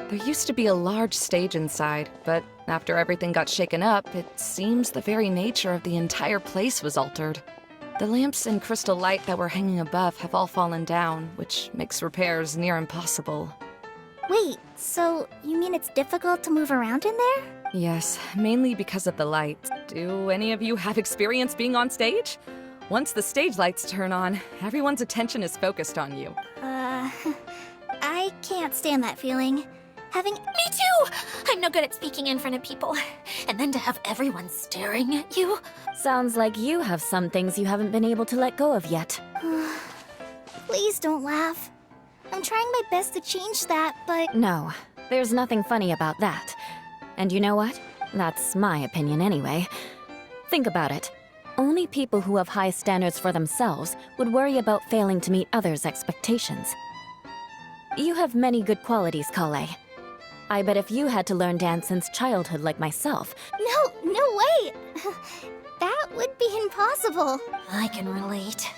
There used to be a large stage inside, but after everything got shaken up, it seems the very nature of the entire place was altered. The lamps and crystal light that were hanging above have all fallen down, which makes repairs near impossible. Wait, so you mean it's difficult to move around in there? Yes, mainly because of the light. Do any of you have experience being on stage? Once the stage lights turn on, everyone's attention is focused on you. I can't stand that feeling. Me too! I'm no good at speaking in front of people. And then to have everyone staring at you. Sounds like you have some things you haven't been able to let go of yet. Please don't laugh. I'm trying my best to change that, but... No, there's nothing funny about that. And you know what? That's my opinion anyway. Think about it. Only people who have high standards for themselves would worry about failing to meet others' expectations. You have many good qualities, Kale. I bet if you had to learn dance since childhood like myself... No way! That would be impossible. I can relate.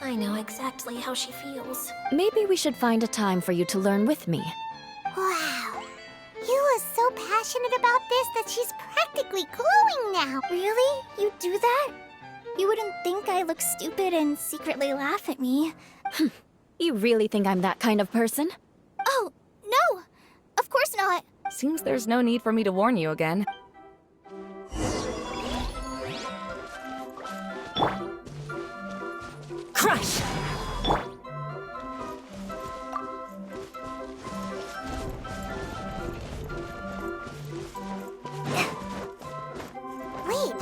I know exactly how she feels. Maybe we should find a time for you to learn with me. Wow. You are so passionate about this that she's practically glowing now. Really? You do that? You wouldn't think I look stupid and secretly laugh at me. You really think I'm that kind of person? Oh, no! Of course not. Seems there's no need for me to warn you again. Crush! Wait,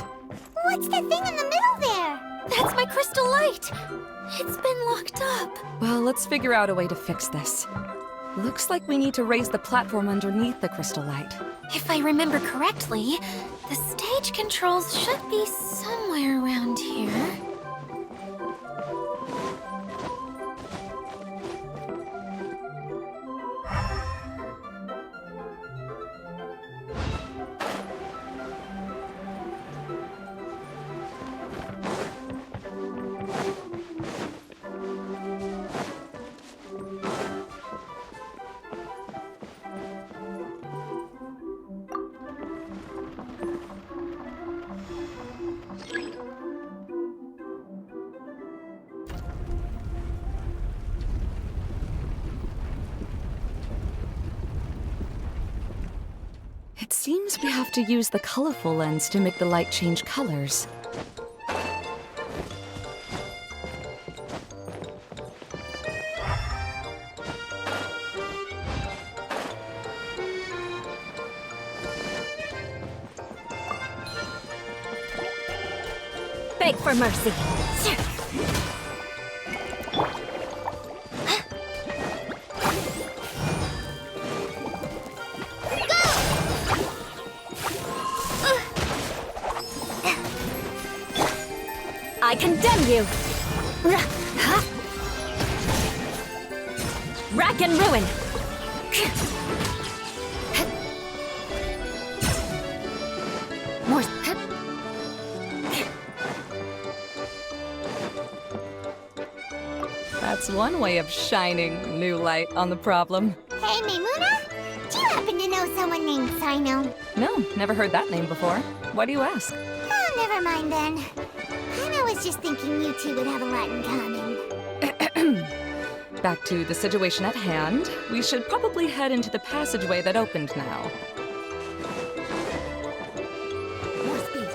what's the thing in the middle there? That's my crystal light! It's been locked up. Well, let's figure out a way to fix this. Looks like we need to raise the platform underneath the crystal light. If I remember correctly, the stage controls should be somewhere around here. It seems we have to use the colorful lens to make the light change colors. Beg for mercy. I condemn you! Rack and ruin! More... That's one way of shining new light on the problem. Hey, Maimuna? Do you happen to know someone named Sino? No, never heard that name before. Why do you ask? Oh, never mind then. I was just thinking you two would have a lot in common. Back to the situation at hand. We should probably head into the passageway that opened now. More speed.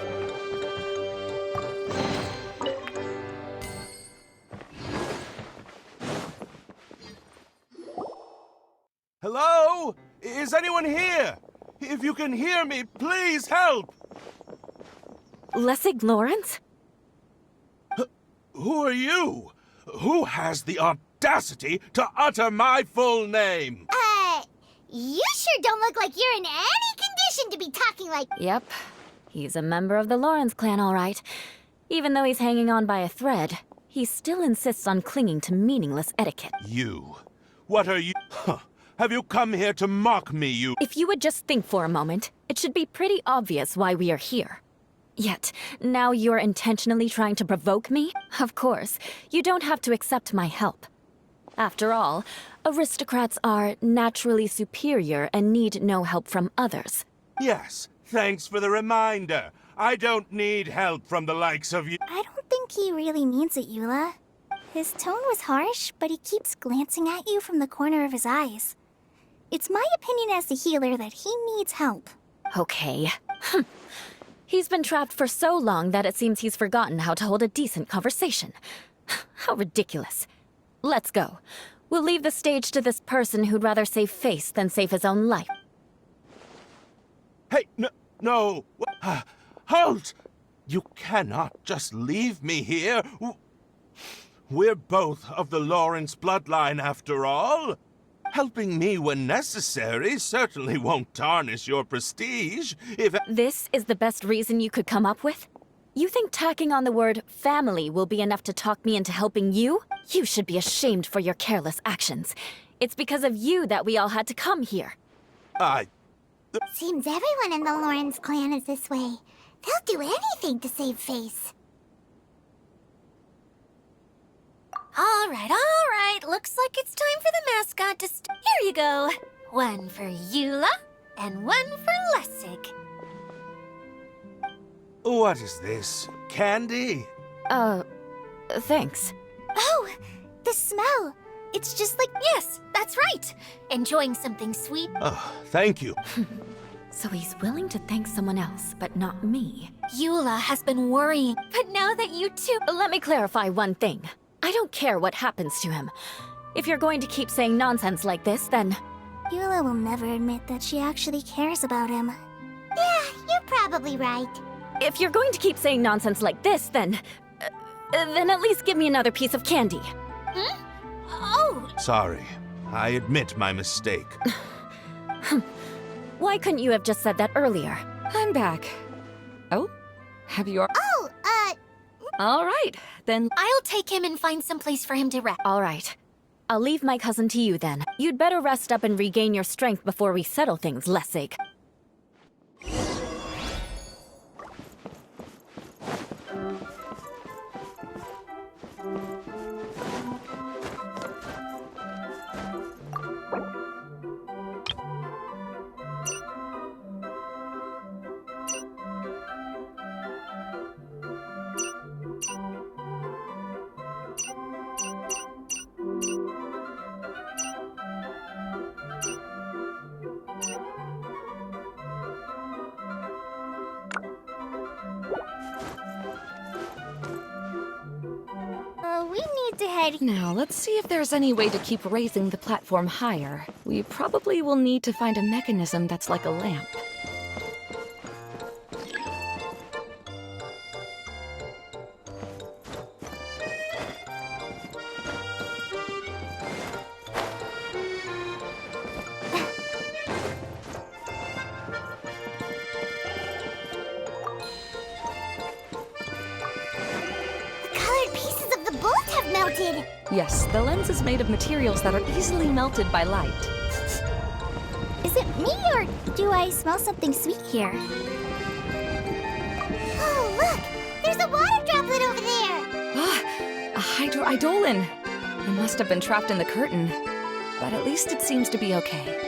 Hello? Is anyone here? If you can hear me, please help! Lessig Lawrence? Who are you? Who has the audacity to utter my full name? You sure don't look like you're in any condition to be talking like... Yep. He's a member of the Lawrence clan, all right. Even though he's hanging on by a thread, he still insists on clinging to meaningless etiquette. You. What are you? Huh. Have you come here to mock me, you? If you would just think for a moment, it should be pretty obvious why we are here. Yet, now you're intentionally trying to provoke me? Of course, you don't have to accept my help. After all, aristocrats are naturally superior and need no help from others. Yes, thanks for the reminder. I don't need help from the likes of you. I don't think he really means it, Eula. His tone was harsh, but he keeps glancing at you from the corner of his eyes. It's my opinion as the healer that he needs help. Okay. He's been trapped for so long that it seems he's forgotten how to hold a decent conversation. How ridiculous. Let's go. We'll leave the stage to this person who'd rather save face than save his own life. Hey, no. Halt! You cannot just leave me here. We're both of the Lawrence bloodline, after all. Helping me when necessary certainly won't tarnish your prestige, if... This is the best reason you could come up with? You think tacking on the word family will be enough to talk me into helping you? You should be ashamed for your careless actions. It's because of you that we all had to come here. Seems everyone in the Lawrence clan is this way. They'll do anything to save face. All right. Looks like it's time for the mascot to Here you go. One for Eula, and one for Lessig. What is this? Candy? Thanks. Oh, the smell. It's just like... Yes, that's right. Enjoying something sweet. Oh, thank you. So he's willing to thank someone else, but not me. Eula has been worrying, but now that you two... Let me clarify one thing. I don't care what happens to him. If you're going to keep saying nonsense like this, then... Eula will never admit that she actually cares about him. Yeah, you're probably right. If you're going to keep saying nonsense like this, then at least give me another piece of candy. Hmm? Oh! Sorry. I admit my mistake. Why couldn't you have just said that earlier? I'm back. Oh? Have you... Oh, All right, then... I'll take him and find some place for him to rest. All right. I'll leave my cousin to you then. You'd better rest up and regain your strength before we settle things, Lessig. we need to head... Now, let's see if there's any way to keep raising the platform higher. We probably will need to find a mechanism that's like a lamp. Melted. Yes, the lens is made of materials that are easily melted by light. Is it me, or do I smell something sweet here? Oh, look! There's a water droplet over there! Ah, a hydroidolin! It must have been trapped in the curtain. But at least it seems to be okay.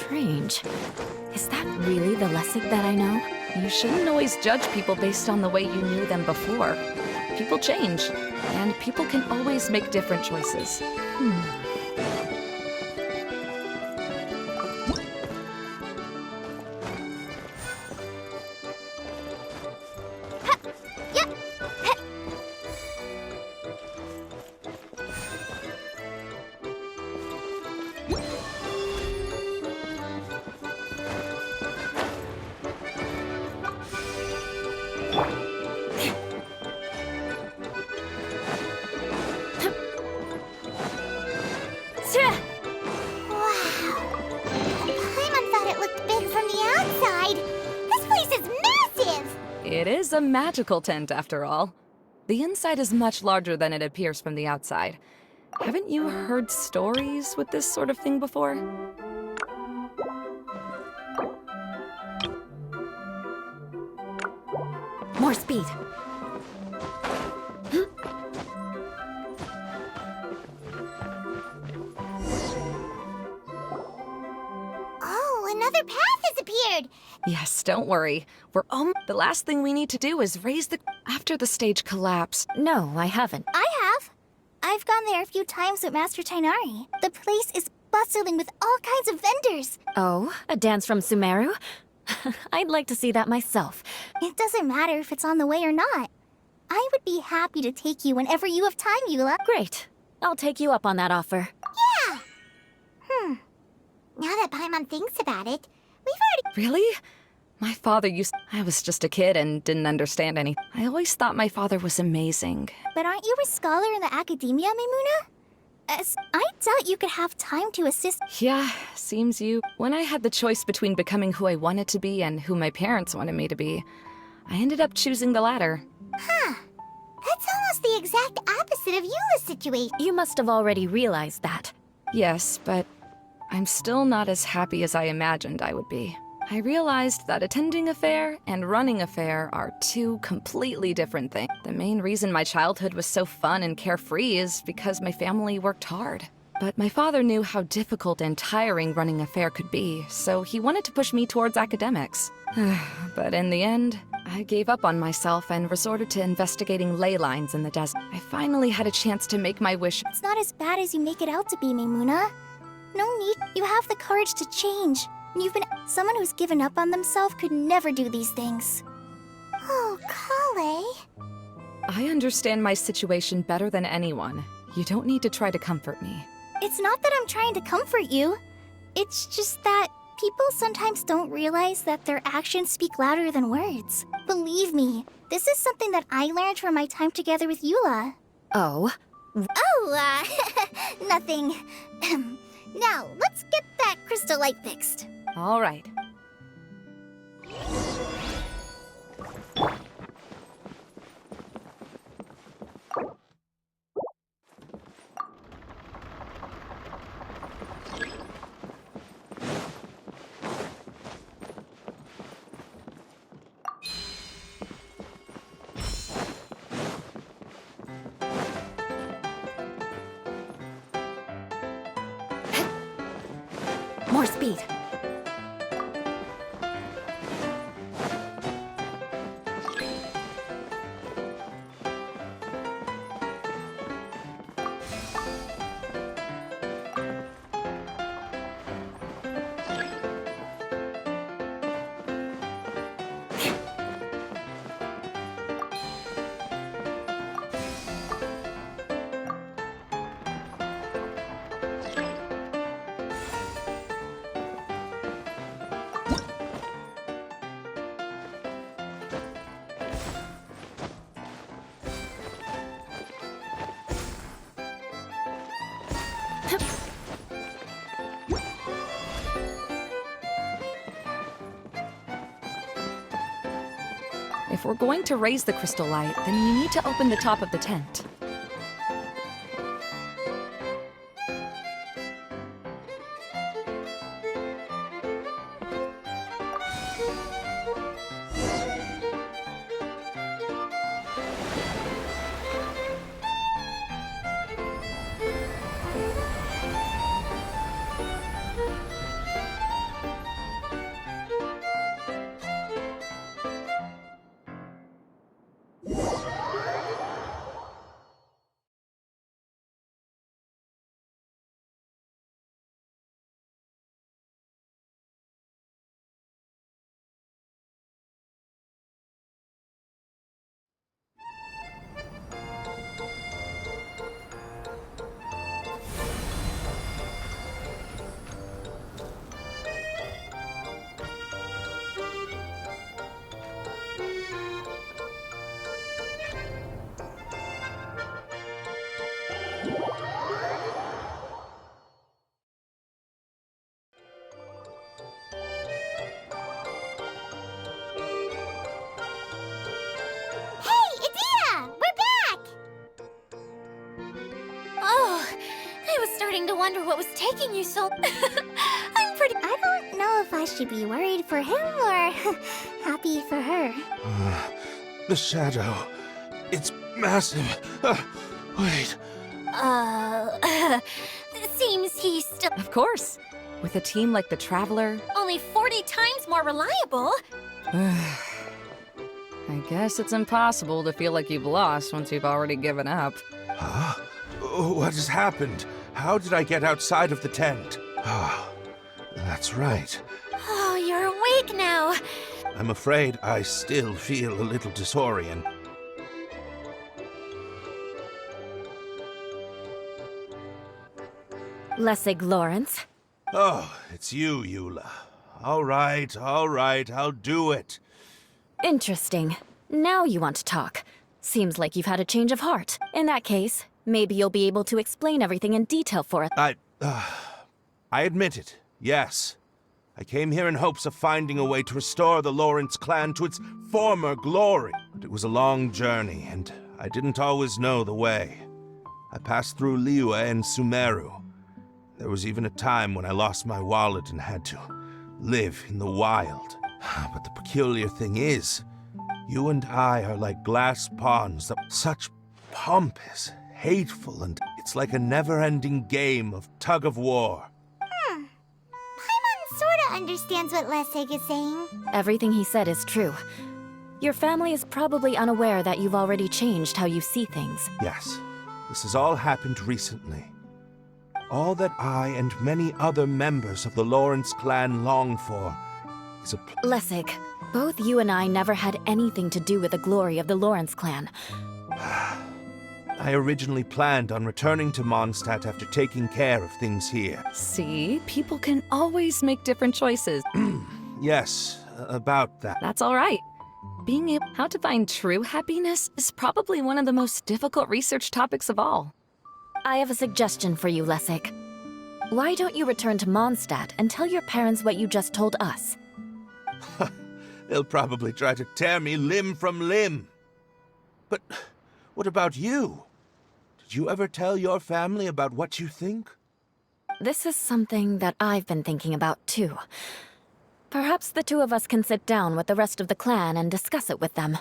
strange. Is that really the Lessig that I know? You shouldn't always judge people based on the way you knew them before. People change, and people can always make different choices. Wow. Paimon thought it looked big from the outside. This place is massive! It is a magical tent, after all. The inside is much larger than it appears from the outside. Haven't you heard stories with this sort of thing before? More speed. Oh, another path has appeared! Yes, don't worry. The last thing we need to do is raise the... After the stage collapsed. No, I haven't. I have. I've gone there a few times with Master Tainari. The place is bustling with all kinds of vendors. Oh, a dance from Sumeru? I'd like to see that myself. It doesn't matter if it's on the way or not. I would be happy to take you whenever you have time, Eula. Great. I'll take you up on that offer. Yeah! Now that Paimon thinks about it, we've already... Really? My father I was just a kid and didn't understand any. I always thought my father was amazing. But aren't you a scholar in the academia, Maimuna? I doubt you could have time to assist... Yeah, seems you. When I had the choice between becoming who I wanted to be and who my parents wanted me to be, I ended up choosing the latter. Huh. That's almost the exact opposite of Eula's situation. You must have already realized that. Yes, but I'm still not as happy as I imagined I would be. I realized that attending a fair and running a fair are two completely different things. The main reason my childhood was so fun and carefree is because my family worked hard. But my father knew how difficult and tiring running a fair could be, so he wanted to push me towards academics. But in the end, I gave up on myself and resorted to investigating ley lines in the desert. I finally had a chance to make my wish. It's not as bad as you make it out to be, Maimuna. No need. You have the courage to change. You've been... Someone who's given up on themselves could never do these things. Oh, Kale. I understand my situation better than anyone. You don't need to try to comfort me. It's not that I'm trying to comfort you. It's just that people sometimes don't realize that their actions speak louder than words. Believe me, this is something that I learned from my time together with Eula. Oh? Oh, nothing. Now, let's get that crystal light fixed. All right. More speed. If we're going to raise the crystal light, then we need to open the top of the tent. I was starting to wonder what was taking you so... I don't know if I should be worried for him or happy for her. The shadow. It's massive. Wait. It seems he's still Of course. With a team like the Traveler, only 40 times more reliable. I guess it's impossible to feel like you've lost once you've already given up. Huh? What has happened? How did I get outside of the tent? Ah, that's right. Oh, you're awake now. I'm afraid I still feel a little disoriented. Lessig Lawrence. Oh, it's you, Eula. All right, I'll do it. Interesting. Now you want to talk. Seems like you've had a change of heart. In that case, maybe you'll be able to explain everything in detail for us. I admit it, yes. I came here in hopes of finding a way to restore the Lawrence clan to its former glory. But it was a long journey, and I didn't always know the way. I passed through Liyue and Sumeru. There was even a time when I lost my wallet and had to live in the wild. But the peculiar thing is, you and I are like glass ponds, such pompous, hateful, and it's like a never-ending game of tug-of-war. Paimon sorta understands what Lessig is saying. Everything he said is true. Your family is probably unaware that you've already changed how you see things. Yes, this has all happened recently. All that I and many other members of the Lawrence clan long for is a Lessig, both you and I never had anything to do with the glory of the Lawrence clan. I originally planned on returning to Mondstadt after taking care of things here. See, people can always make different choices. Yes, about that. That's all right. Being able how to find true happiness is probably one of the most difficult research topics of all. I have a suggestion for you, Lessig. Why don't you return to Mondstadt and tell your parents what you just told us? They'll probably try to tear me limb from limb. But what about you? Did you ever tell your family about what you think? This is something that I've been thinking about, too. Perhaps the two of us can sit down with the rest of the clan and discuss it with them.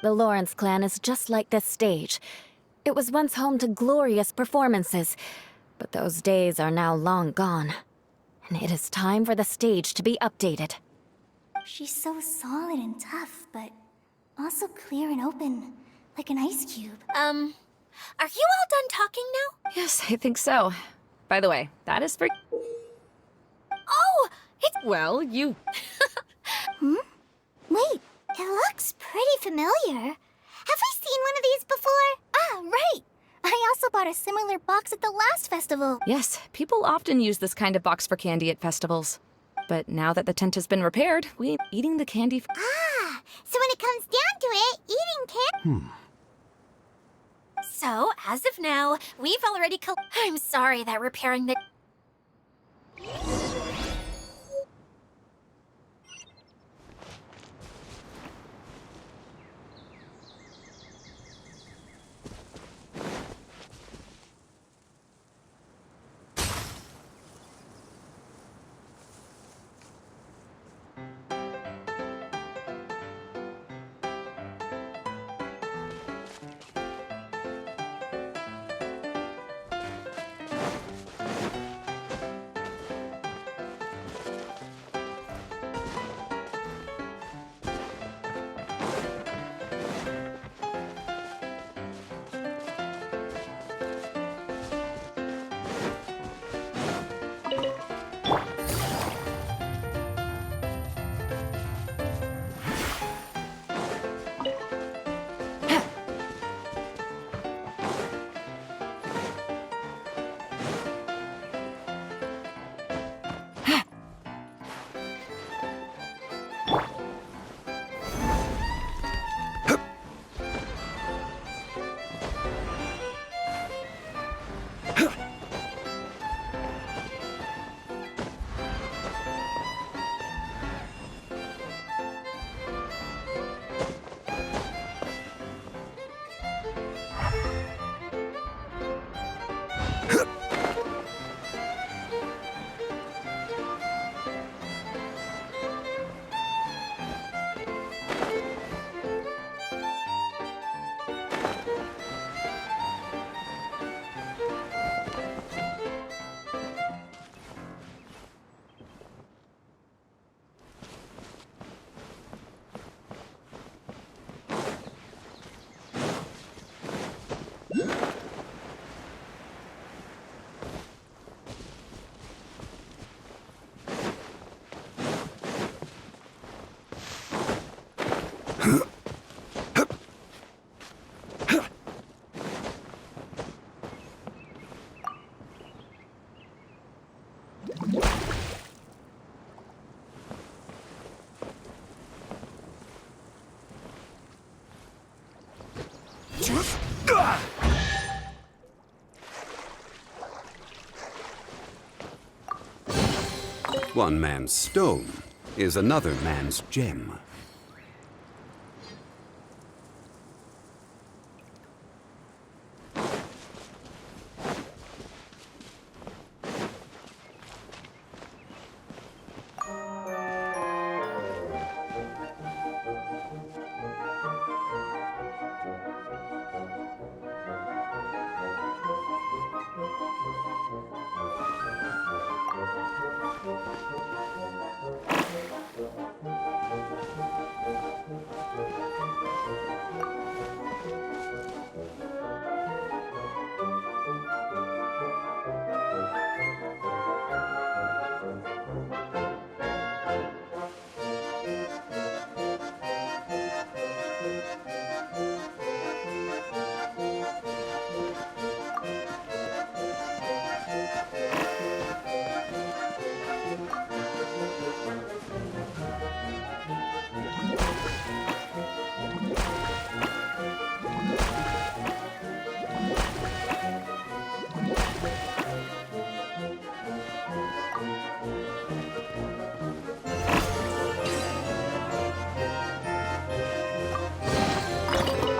The Lawrence clan is just like this stage. It was once home to glorious performances, but those days are now long gone. And it is time for the stage to be updated. She's so solid and tough, but also clear and open, like an ice cube. Are you all done talking now? Yes, I think so. By the way, that is for... Oh, it's... Well, you... Wait, it looks pretty familiar. Have we seen one of these before? Ah, right! I also bought a similar box at the last festival. Yes, people often use this kind of box for candy at festivals. But now that the tent has been repaired, eating the candy... Ah, so when it comes down to it, eating candy... So, as of now, we've already I'm sorry that repairing the... One man's stone is another man's gem.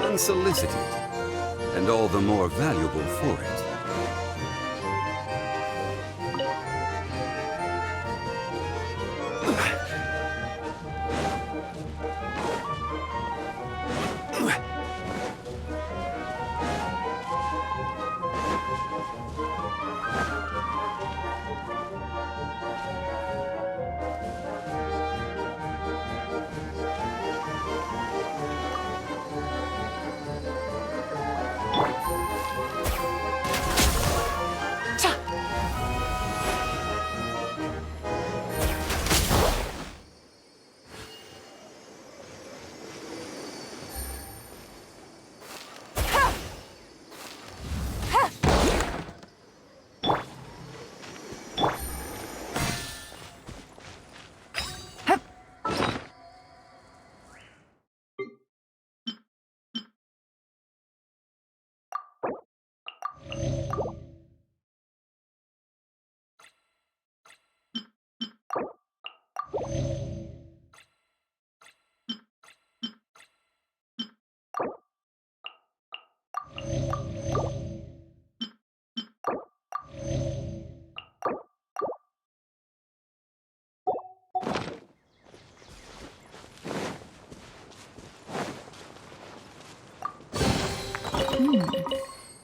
Unsolicited, and all the more valuable for it.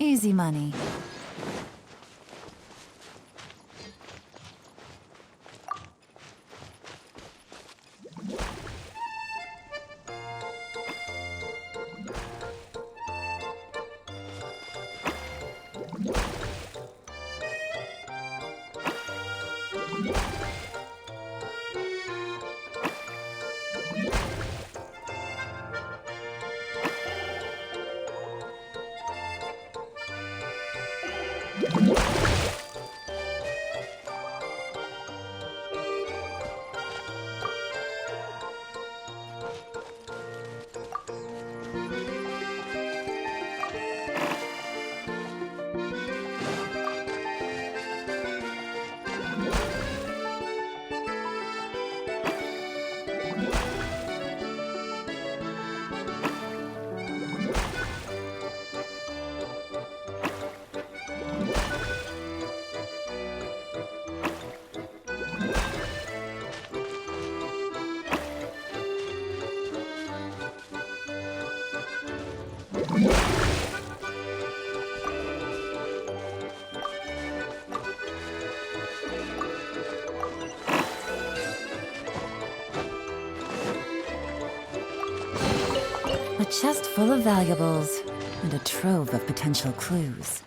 Easy money. A chest full of valuables and a trove of potential clues.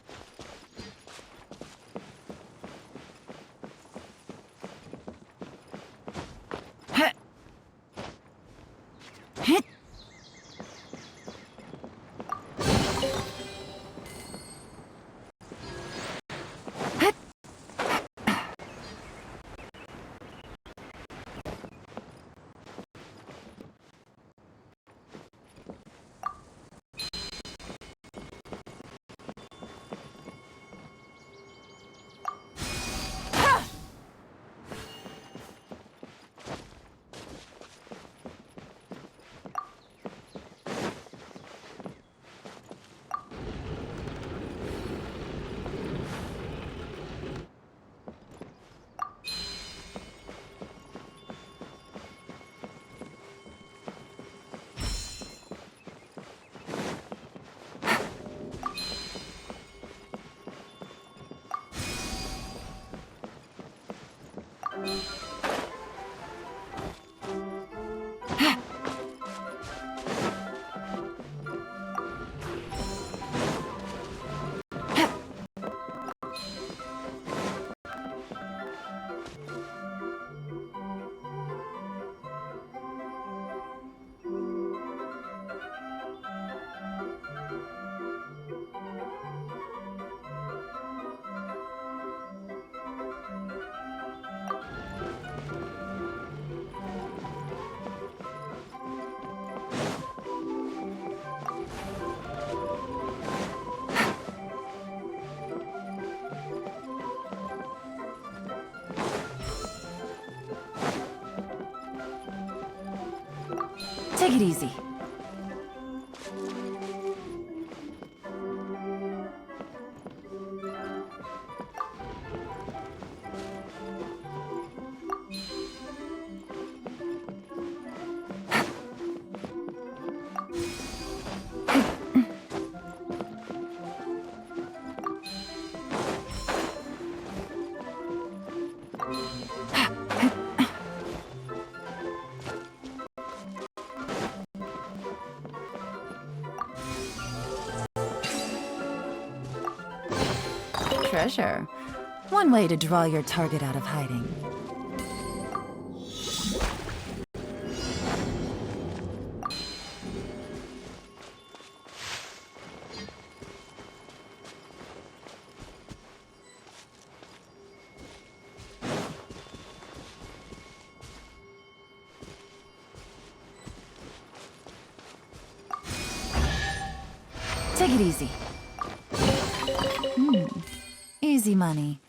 Take it easy. Treasure. One way to draw your target out of hiding. Take it easy. Easy money.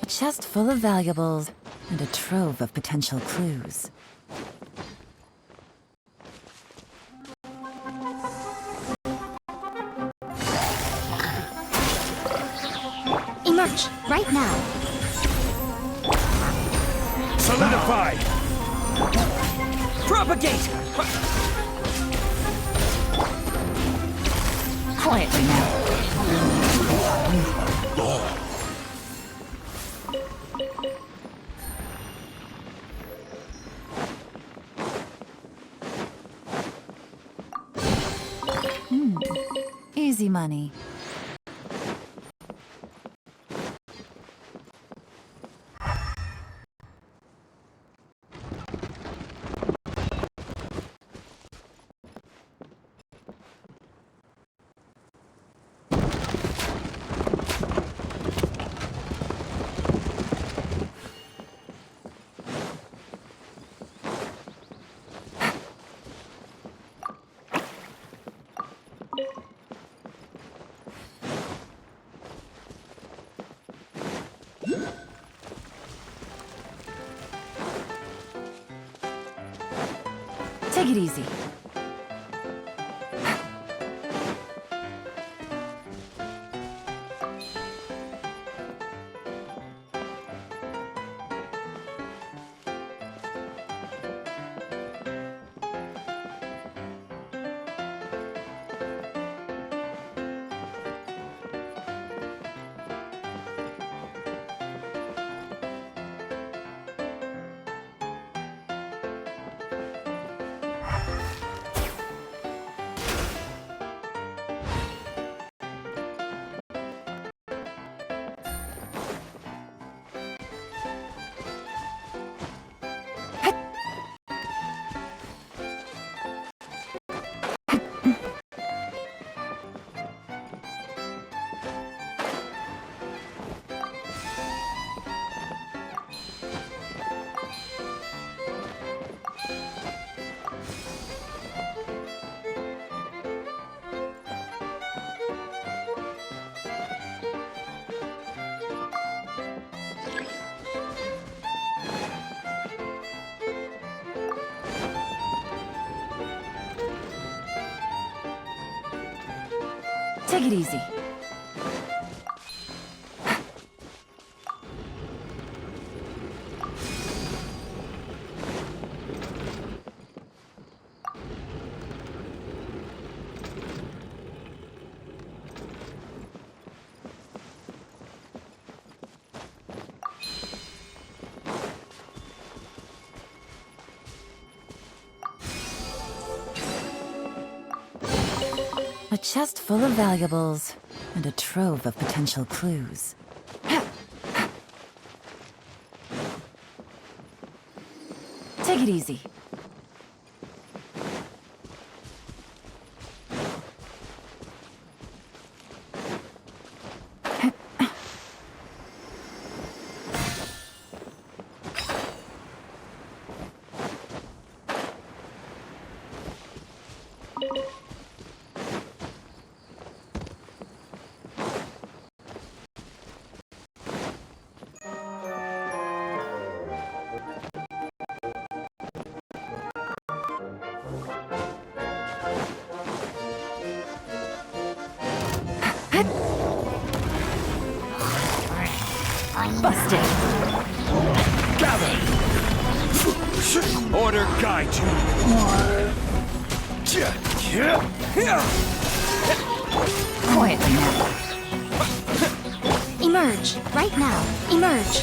A chest full of valuables and a trove of potential clues. Emerge, right now. Solidify! Propagate! Quietly now. Easy money. Take it easy. Take it easy. A chest full of valuables, and a trove of potential clues. Take it easy. Busted! Gather! Order guide you! Quietly now. Emerge, right now. Emerge.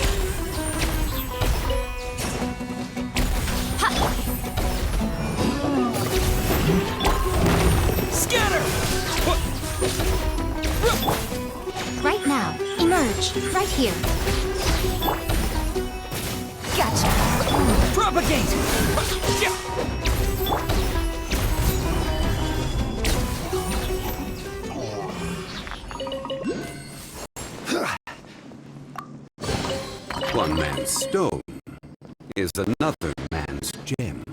Scatter! Right now. Emerge, right here. Gotcha. Propagate! One man's stone is another man's gem.